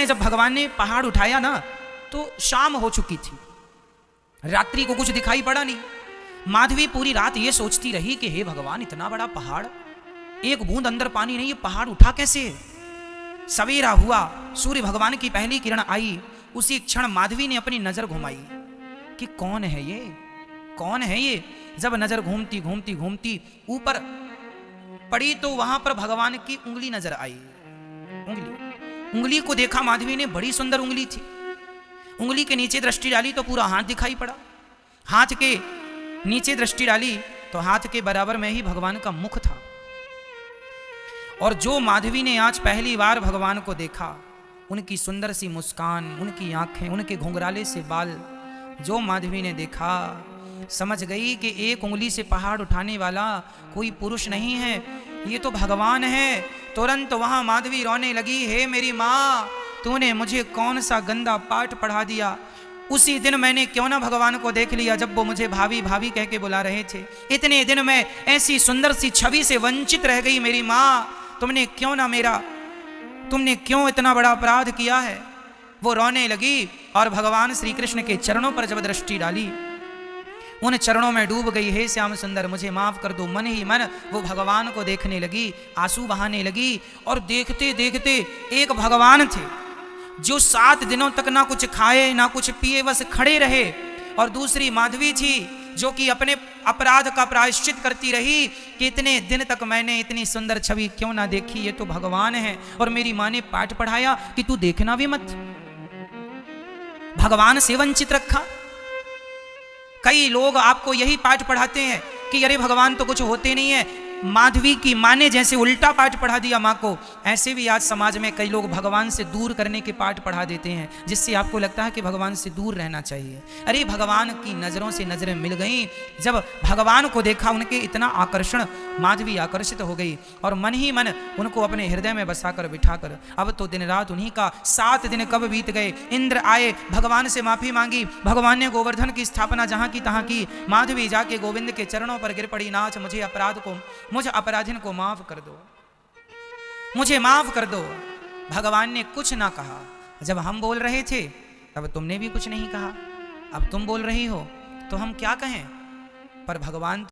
समय जब भगवान ने पहाड़ उठाया ना तो शाम हो चुकी थी, रात्रि को कुछ दिखाई पड़ा नहीं। माधवी पूरी रात ये सोचती रही कि हे भगवान, इतना बड़ा पहाड़, एक बूंद अंदर पानी नहीं, ये पहाड़ उठा कैसे? सवेरा हुआ, सूर्य भगवान की पहली किरण आई, उसी क्षण माधवी ने अपनी नजर घुमाई कि कौन है ये, कौन है ये। जब नजर घूमती घूमती घूमती ऊपर पड़ी तो वहां पर भगवान की उंगली नजर आई। उंगली को देखा माधवी ने, बड़ी सुंदर उंगली थी। उंगली के नीचे दृष्टि डाली तो पूरा हाथ दिखाई पड़ा। हाथ के नीचे दृष्टि डाली तो हाथ के बराबर में ही भगवान का मुख था। और जो माधवी ने आज पहली बार भगवान को देखा, उनकी सुंदर सी मुस्कान, उनकी आंखें, उनके घुंघराले से बाल, जो माधवी ने देखा, समझ गई कि एक उंगली से पहाड़ उठाने वाला कोई पुरुष नहीं है, ये तो भगवान है। तुरंत वहां माधवी रोने लगी, हे मेरी माँ, तूने मुझे कौन सा गंदा पाठ पढ़ा दिया। उसी दिन मैंने क्यों ना भगवान को देख लिया जब वो मुझे भाभी भाभी कह के बुला रहे थे। इतने दिन में ऐसी सुंदर सी छवि से वंचित रह गई मेरी माँ, तुमने क्यों इतना बड़ा अपराध किया है। वो रोने लगी और भगवान श्री कृष्ण के चरणों पर जब दृष्टि डाली, उन चरणों में डूब गई। हे श्याम सुंदर, मुझे माफ कर दो। मन ही मन वो भगवान को देखने लगी, आंसू बहाने लगी। और देखते देखते एक भगवान थे जो 7 दिनों तक ना कुछ खाए ना कुछ पिए, बस खड़े रहे। और दूसरी माधवी थी जो कि अपने अपराध का प्रायश्चित करती रही कि इतने दिन तक मैंने इतनी सुंदर छवि क्यों ना देखी, ये तो भगवान है। और मेरी माँ ने पाठ पढ़ाया कि तू देखना भी मत, भगवान से वंचित रखा। कई लोग आपको यही पाठ पढ़ाते हैं कि अरे भगवान तो कुछ होते नहीं है। माधवी की माँ ने जैसे उल्टा पाठ पढ़ा दिया माँ को, ऐसे भी आज समाज में कई लोग भगवान से दूर करने के पाठ पढ़ा देते हैं, जिससे आपको लगता है कि भगवान से दूर रहना चाहिए। अरे भगवान की नज़रों से नज़रें मिल गईं। जब भगवान को देखा, उनके इतना आकर्षण, माधवी आकर्षित हो गई और मन ही मन उनको अपने हृदय में बसाकर बिठाकर, अब तो दिन रात उन्हीं का। 7 दिन कब बीत गए। इंद्र आए, भगवान से माफी मांगी। भगवान ने गोवर्धन की स्थापना जहाँ की तहाँ की। माधवी जाके गोविंद के चरणों पर गिर पड़ी, नाथ मुझे अपराधिन को माफ कर दो, मुझे माफ कर दो। भगवान ने कुछ ना कहा। जब हम बोल रहे थे तब तुमने भी कुछ नहीं कहा, अब तुम बोल रही हो तो हम क्या कहें। पर भगवान